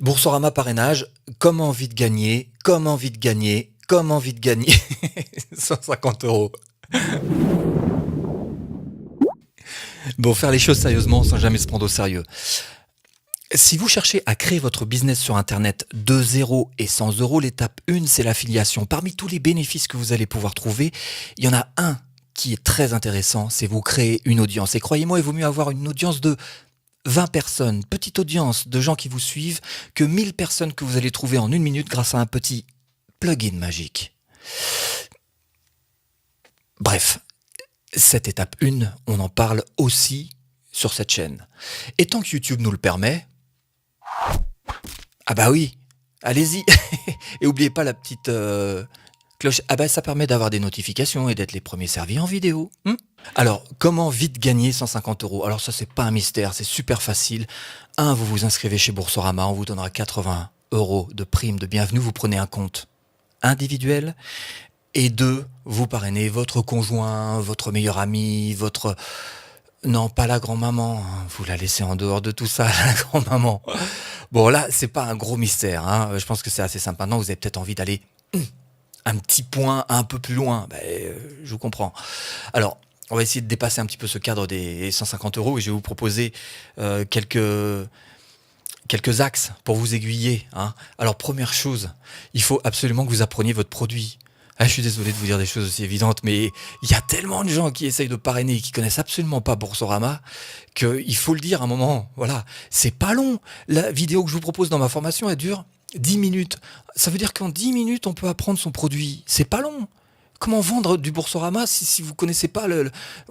Boursorama parrainage, comment vite gagner, comment vite gagner 150 euros. Bon, faire les choses sérieusement sans jamais se prendre au sérieux. Si vous cherchez à créer votre business sur Internet de 0 et 100 euros, l'étape 1, c'est l'affiliation. Parmi tous les bénéfices que vous allez pouvoir trouver, il y en a un qui est très intéressant, c'est vous créer une audience. Et croyez-moi, il vaut mieux avoir une audience de 20 personnes, petite audience de gens qui vous suivent, que 1000 personnes que vous allez trouver en une minute grâce à un petit plugin magique. Bref, cette étape 1, on en parle aussi sur cette chaîne. Et tant que YouTube nous le permet, ah bah oui, allez-y. Et n'oubliez pas la petite cloche. Ah bah ça permet d'avoir des notifications et d'être les premiers servis en vidéo. Alors, comment vite gagner 150 euros? Alors ça, c'est pas un mystère, c'est super facile. Vous vous inscrivez chez Boursorama, on vous donnera 80 euros de prime de bienvenue. Vous prenez un compte individuel. Et 2, vous parrainez votre conjoint, votre meilleur ami, votre... Non, pas la grand-maman, hein. Vous la laissez en dehors de tout ça, la grand-maman. Bon, là, c'est pas un gros mystère, hein. Je pense que c'est assez simple. Maintenant, vous avez peut-être envie d'aller un petit point un peu plus loin. Je vous comprends. Alors, on va essayer de dépasser un petit peu ce cadre des 150 euros et je vais vous proposer quelques axes pour vous aiguiller, hein. Alors, première chose, il faut absolument que vous appreniez votre produit. Je suis désolé de vous dire des choses aussi évidentes, mais il y a tellement de gens qui essayent de parrainer et qui connaissent absolument pas Boursorama qu'il faut le dire à un moment. Voilà, c'est pas long. La vidéo que je vous propose dans ma formation, elle dure 10 minutes. Ça veut dire qu'en 10 minutes, on peut apprendre son produit. C'est pas long. Comment vendre du Boursorama si vous connaissez pas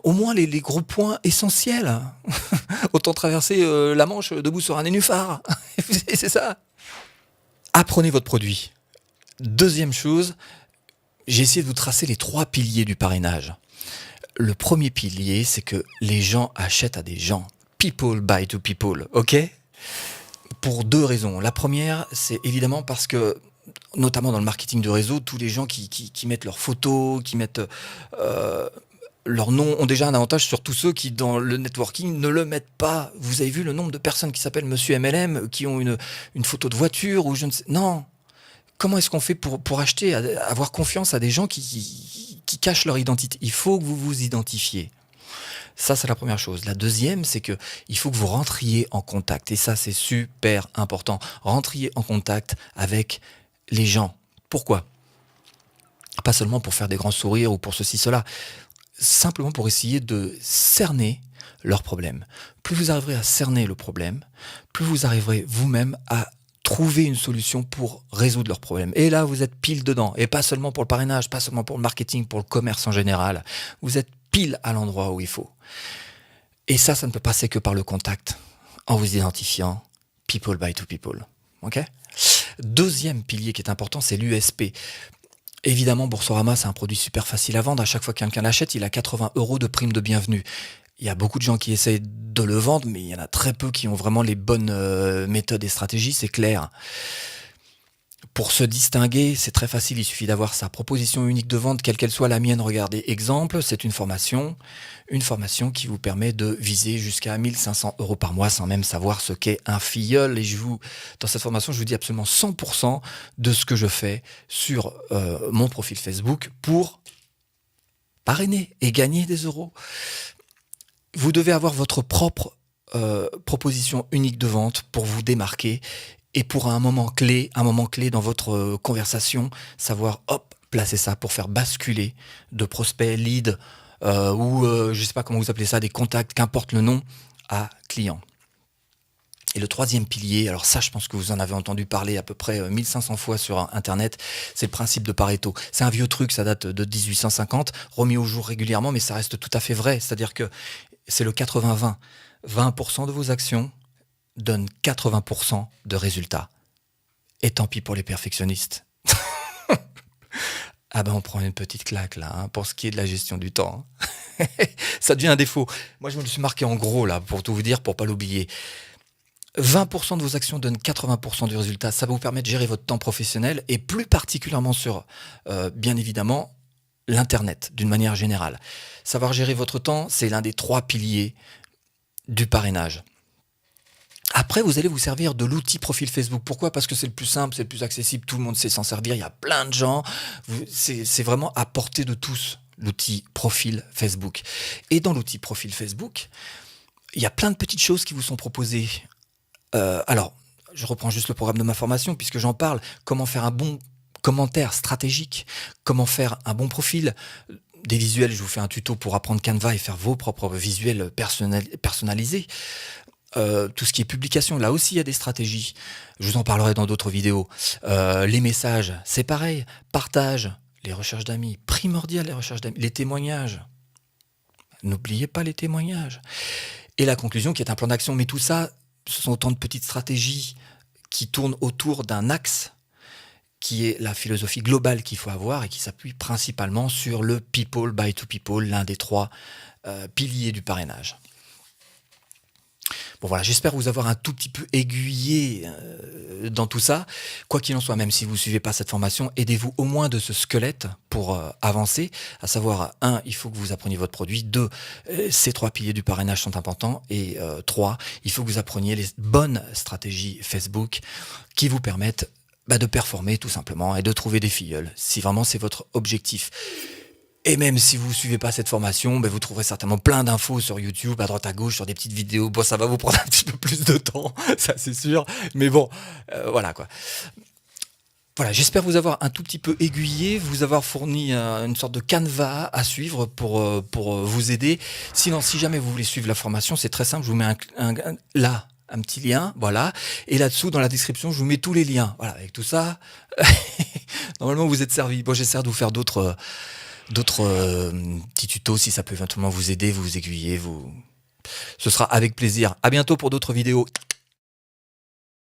au moins les gros points essentiels? Autant traverser la Manche debout sur un nénuphar. C'est ça. Apprenez votre produit. Deuxième chose, j'ai essayé de vous tracer les 3 piliers du parrainage. Le premier pilier, c'est que les gens achètent à des gens. People buy to people, ok? Pour 2 raisons. La première, c'est évidemment parce que, notamment dans le marketing de réseau, tous les gens qui mettent leurs photos, qui mettent leur nom, ont déjà un avantage sur tous ceux qui, dans le networking, ne le mettent pas. Vous avez vu le nombre de personnes qui s'appellent Monsieur MLM, qui ont une photo de voiture ou je ne sais... Non. Comment est-ce qu'on fait pour acheter, avoir confiance à des gens qui cachent leur identité? Il faut que vous vous identifiez. Ça, c'est la première chose. La deuxième, c'est que il faut que vous rentriez en contact. Et ça, c'est super important. Rentriez en contact avec les gens. Pourquoi? Pas seulement pour faire des grands sourires ou pour ceci, cela. Simplement pour essayer de cerner leurs problèmes. Plus vous arriverez à cerner le problème, plus vous arriverez vous-même à trouver une solution pour résoudre leurs problèmes. Et là, vous êtes pile dedans. Et pas seulement pour le parrainage, pas seulement pour le marketing, pour le commerce en général. Vous êtes pile à l'endroit où il faut. Et ça ne peut passer que par le contact, en vous identifiant people by to people. Okay? Deuxième pilier qui est important, c'est l'USP. Évidemment, Boursorama, c'est un produit super facile à vendre. À chaque fois que quelqu'un l'achète, il a 80 euros de prime de bienvenue. Il y a beaucoup de gens qui essayent de le vendre, mais il y en a très peu qui ont vraiment les bonnes méthodes et stratégies, c'est clair. Pour se distinguer, c'est très facile, il suffit d'avoir sa proposition unique de vente, quelle qu'elle soit la mienne. Regardez, exemple, c'est une formation qui vous permet de viser jusqu'à 1500 euros par mois sans même savoir ce qu'est un filleul. Et dans cette formation, je vous dis absolument 100% de ce que je fais sur mon profil Facebook pour parrainer et gagner des euros. Vous devez avoir votre propre proposition unique de vente pour vous démarquer et pour un moment clé dans votre conversation, savoir placer ça pour faire basculer de prospects, leads ou je sais pas comment vous appelez ça, des contacts, qu'importe le nom, à clients. Et le troisième pilier, alors ça, je pense que vous en avez entendu parler à peu près 1500 fois sur Internet, c'est le principe de Pareto. C'est un vieux truc, ça date de 1850, remis au jour régulièrement, mais ça reste tout à fait vrai. C'est-à-dire que c'est le 80-20. 20% de vos actions donnent 80% de résultats. Et tant pis pour les perfectionnistes. On prend une petite claque là, hein, pour ce qui est de la gestion du temps. Ça devient un défaut. Moi, je me le suis marqué en gros là, pour tout vous dire, pour pas l'oublier. 20% de vos actions donnent 80% du résultat. Ça va vous permettre de gérer votre temps professionnel et plus particulièrement sur, bien évidemment, l'Internet, d'une manière générale. Savoir gérer votre temps, c'est l'un des 3 piliers du parrainage. Après, vous allez vous servir de l'outil profil Facebook. Pourquoi? Parce que c'est le plus simple, c'est le plus accessible, tout le monde sait s'en servir, il y a plein de gens. C'est vraiment à portée de tous, l'outil profil Facebook. Et dans l'outil profil Facebook, il y a plein de petites choses qui vous sont proposées. Alors, je reprends juste le programme de ma formation puisque j'en parle. Comment faire un bon commentaire stratégique, comment faire un bon profil, des visuels. Je vous fais un tuto pour apprendre Canva et faire vos propres visuels personnalisés. Tout ce qui est publication, là aussi il y a des stratégies. Je vous en parlerai dans d'autres vidéos. Les messages, c'est pareil. Partage, les recherches d'amis, primordial les recherches d'amis, les témoignages. N'oubliez pas les témoignages. Et la conclusion qui est un plan d'action. Mais tout ça, ce sont autant de petites stratégies qui tournent autour d'un axe qui est la philosophie globale qu'il faut avoir et qui s'appuie principalement sur le people by to people, l'un des 3 piliers du parrainage. Bon voilà, j'espère vous avoir un tout petit peu aiguillé dans tout ça. Quoi qu'il en soit, même si vous ne suivez pas cette formation, aidez-vous au moins de ce squelette pour avancer. À savoir, 1, il faut que vous appreniez votre produit. 2, ces 3 piliers du parrainage sont importants. Et 3, il faut que vous appreniez les bonnes stratégies Facebook qui vous permettent de performer tout simplement et de trouver des filleuls, si vraiment c'est votre objectif. Et même si vous ne suivez pas cette formation, vous trouverez certainement plein d'infos sur YouTube, à droite à gauche, sur des petites vidéos. Bon, ça va vous prendre un petit peu plus de temps, ça c'est sûr. Mais bon, voilà quoi. Voilà, j'espère vous avoir un tout petit peu aiguillé, vous avoir fourni une sorte de canevas à suivre pour vous aider. Sinon, si jamais vous voulez suivre la formation, c'est très simple, je vous mets là un petit lien, voilà. Et là-dessous, dans la description, je vous mets tous les liens. Voilà, avec tout ça, normalement vous êtes servi. Bon, j'essaie de vous faire d'autres petits tutos si ça peut éventuellement vous aider, vous aiguiller, ce sera avec plaisir. À bientôt pour d'autres vidéos.